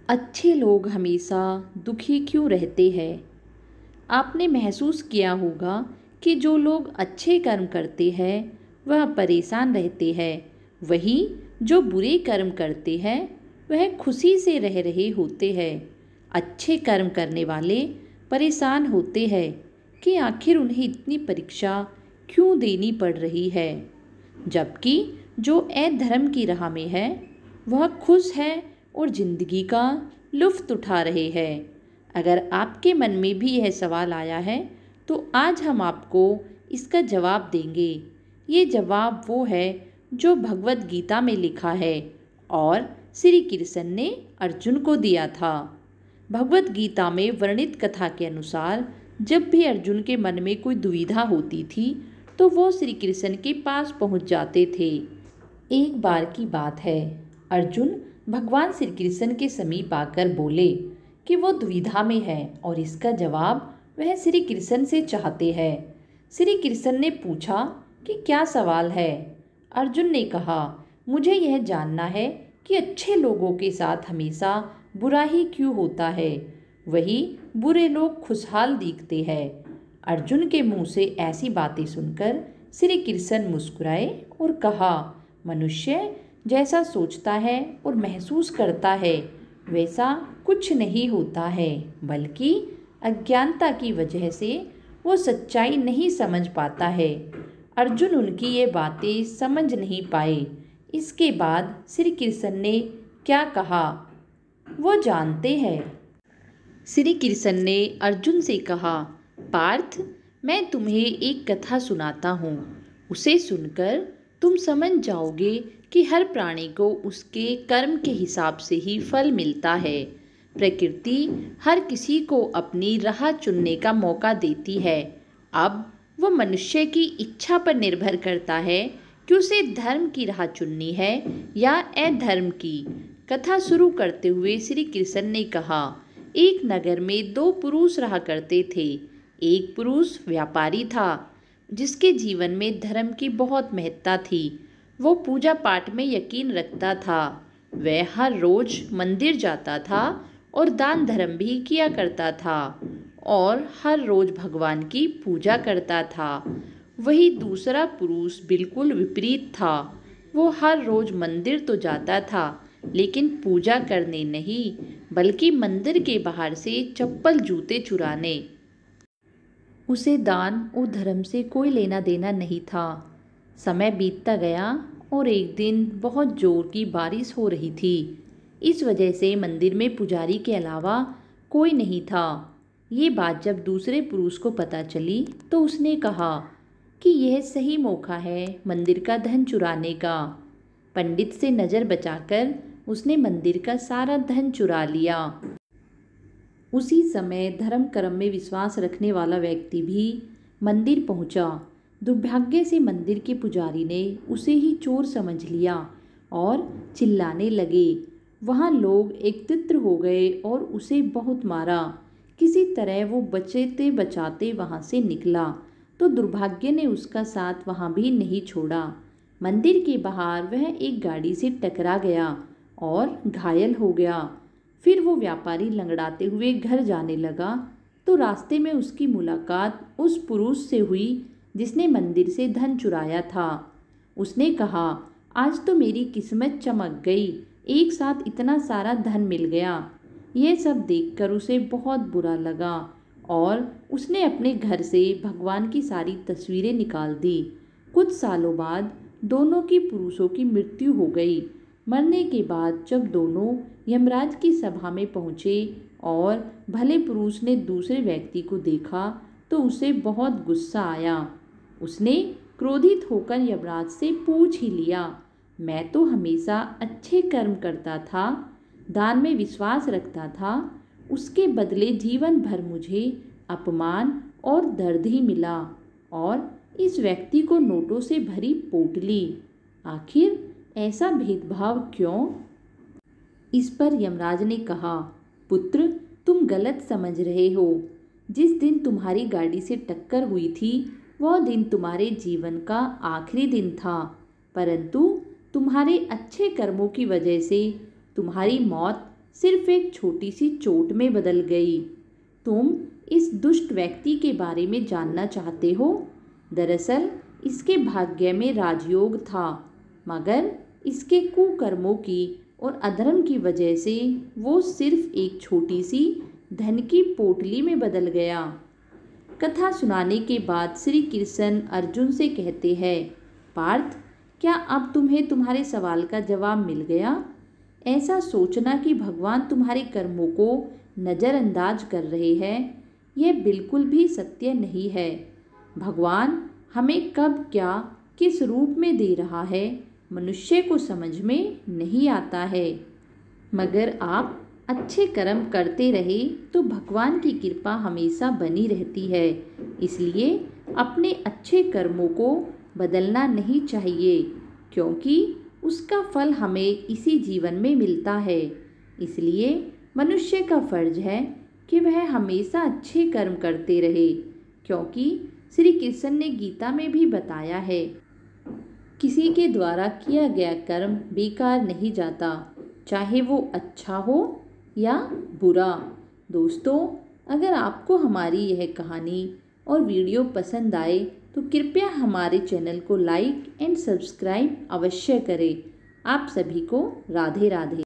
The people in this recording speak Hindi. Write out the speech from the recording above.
अच्छे लोग हमेशा दुखी क्यों रहते हैं? आपने महसूस किया होगा कि जो लोग अच्छे कर्म करते हैं वह परेशान रहते हैं, वहीं जो बुरे कर्म करते हैं वह खुशी से रह रहे होते हैं। अच्छे कर्म करने वाले परेशान होते हैं कि आखिर उन्हें इतनी परीक्षा क्यों देनी पड़ रही है, जबकि जो अधर्म की राह में है वह खुश है और जिंदगी का लुफ्त उठा रहे हैं। अगर आपके मन में भी यह सवाल आया है तो आज हम आपको इसका जवाब देंगे। ये जवाब वो है जो भगवत गीता में लिखा है और श्री कृष्ण ने अर्जुन को दिया था। भगवत गीता में वर्णित कथा के अनुसार जब भी अर्जुन के मन में कोई दुविधा होती थी तो वो श्री कृष्ण के पास पहुंच जाते थे। एक बार की बात है, अर्जुन भगवान श्री कृष्ण के समीप आकर बोले कि वो दुविधा में है और इसका जवाब वह श्री कृष्ण से चाहते हैं। श्री कृष्ण ने पूछा कि क्या सवाल है? अर्जुन ने कहा, मुझे यह जानना है कि अच्छे लोगों के साथ हमेशा बुरा ही क्यों होता है, वही बुरे लोग खुशहाल दिखते हैं। अर्जुन के मुंह से ऐसी बातें सुनकर श्री कृष्ण मुस्कुराए और कहा, मनुष्य जैसा सोचता है और महसूस करता है वैसा कुछ नहीं होता है, बल्कि अज्ञानता की वजह से वो सच्चाई नहीं समझ पाता है। अर्जुन उनकी ये बातें समझ नहीं पाए। इसके बाद श्री कृष्ण ने क्या कहा वो जानते हैं। श्री कृष्ण ने अर्जुन से कहा, पार्थ, मैं तुम्हें एक कथा सुनाता हूँ। उसे सुनकर तुम समझ जाओगे कि हर प्राणी को उसके कर्म के हिसाब से ही फल मिलता है। प्रकृति हर किसी को अपनी राह चुनने का मौका देती है। अब वह मनुष्य की इच्छा पर निर्भर करता है कि उसे धर्म की राह चुननी है या अधर्म की। कथा शुरू करते हुए श्री कृष्ण ने कहा, एक नगर में दो पुरुष रहा करते थे। एक पुरुष व्यापारी था जिसके जीवन में धर्म की बहुत महत्ता थी। वो पूजा पाठ में यकीन रखता था। वह हर रोज मंदिर जाता था और दान धर्म भी किया करता था और हर रोज भगवान की पूजा करता था। वही दूसरा पुरुष बिल्कुल विपरीत था। वो हर रोज मंदिर तो जाता था लेकिन पूजा करने नहीं, बल्कि मंदिर के बाहर से चप्पल जूते चुराने। उसे दान और धर्म से कोई लेना देना नहीं था। समय बीतता गया और एक दिन बहुत जोर की बारिश हो रही थी। इस वजह से मंदिर में पुजारी के अलावा कोई नहीं था। ये बात जब दूसरे पुरुष को पता चली तो उसने कहा कि यह सही मौका है मंदिर का धन चुराने का। पंडित से नज़र बचाकर उसने मंदिर का सारा धन चुरा लिया। उसी समय धर्म कर्म में विश्वास रखने वाला व्यक्ति भी मंदिर पहुंचा। दुर्भाग्य से मंदिर के पुजारी ने उसे ही चोर समझ लिया और चिल्लाने लगे। वहाँ लोग एकत्रित हो गए और उसे बहुत मारा। किसी तरह वो बचते बचाते वहाँ से निकला तो दुर्भाग्य ने उसका साथ वहाँ भी नहीं छोड़ा। मंदिर के बाहर वह एक गाड़ी से टकरा गया और घायल हो गया। फिर वो व्यापारी लंगड़ाते हुए घर जाने लगा तो रास्ते में उसकी मुलाकात उस पुरुष से हुई जिसने मंदिर से धन चुराया था। उसने कहा, आज तो मेरी किस्मत चमक गई, एक साथ इतना सारा धन मिल गया। यह सब देखकर उसे बहुत बुरा लगा और उसने अपने घर से भगवान की सारी तस्वीरें निकाल दी। कुछ सालों बाद दोनों की पुरुषों की मृत्यु हो गई। मरने के बाद जब दोनों यमराज की सभा में पहुँचे और भले पुरुष ने दूसरे व्यक्ति को देखा तो उसे बहुत गुस्सा आया। उसने क्रोधित होकर यमराज से पूछ ही लिया, मैं तो हमेशा अच्छे कर्म करता था, दान में विश्वास रखता था, उसके बदले जीवन भर मुझे अपमान और दर्द ही मिला और इस व्यक्ति को नोटों से भरी पोटली। आखिर ऐसा भेदभाव क्यों? इस पर यमराज ने कहा, पुत्र, तुम गलत समझ रहे हो। जिस दिन तुम्हारी गाड़ी से टक्कर हुई थी वह दिन तुम्हारे जीवन का आखिरी दिन था, परंतु तुम्हारे अच्छे कर्मों की वजह से तुम्हारी मौत सिर्फ एक छोटी सी चोट में बदल गई। तुम इस दुष्ट व्यक्ति के बारे में जानना चाहते हो? दरअसल इसके भाग्य में राजयोग था, मगर इसके कुकर्मों की और अधर्म की वजह से वो सिर्फ एक छोटी सी धन की पोटली में बदल गया। कथा सुनाने के बाद श्री कृष्ण अर्जुन से कहते हैं, पार्थ, क्या अब तुम्हें तुम्हारे सवाल का जवाब मिल गया? ऐसा सोचना कि भगवान तुम्हारे कर्मों को नज़रअंदाज कर रहे हैं, यह बिल्कुल भी सत्य नहीं है। भगवान हमें कब क्या किस रूप में दे रहा है, मनुष्य को समझ में नहीं आता है। मगर आप अच्छे कर्म करते रहे तो भगवान की कृपा हमेशा बनी रहती है। इसलिए अपने अच्छे कर्मों को बदलना नहीं चाहिए, क्योंकि उसका फल हमें इसी जीवन में मिलता है। इसलिए मनुष्य का फर्ज है कि वह हमेशा अच्छे कर्म करते रहे, क्योंकि श्री कृष्ण ने गीता में भी बताया है, किसी के द्वारा किया गया कर्म बेकार नहीं जाता, चाहे वो अच्छा हो या बुरा। दोस्तों, अगर आपको हमारी यह कहानी और वीडियो पसंद आए तो कृपया हमारे चैनल को लाइक एंड सब्सक्राइब अवश्य करें। आप सभी को राधे राधे।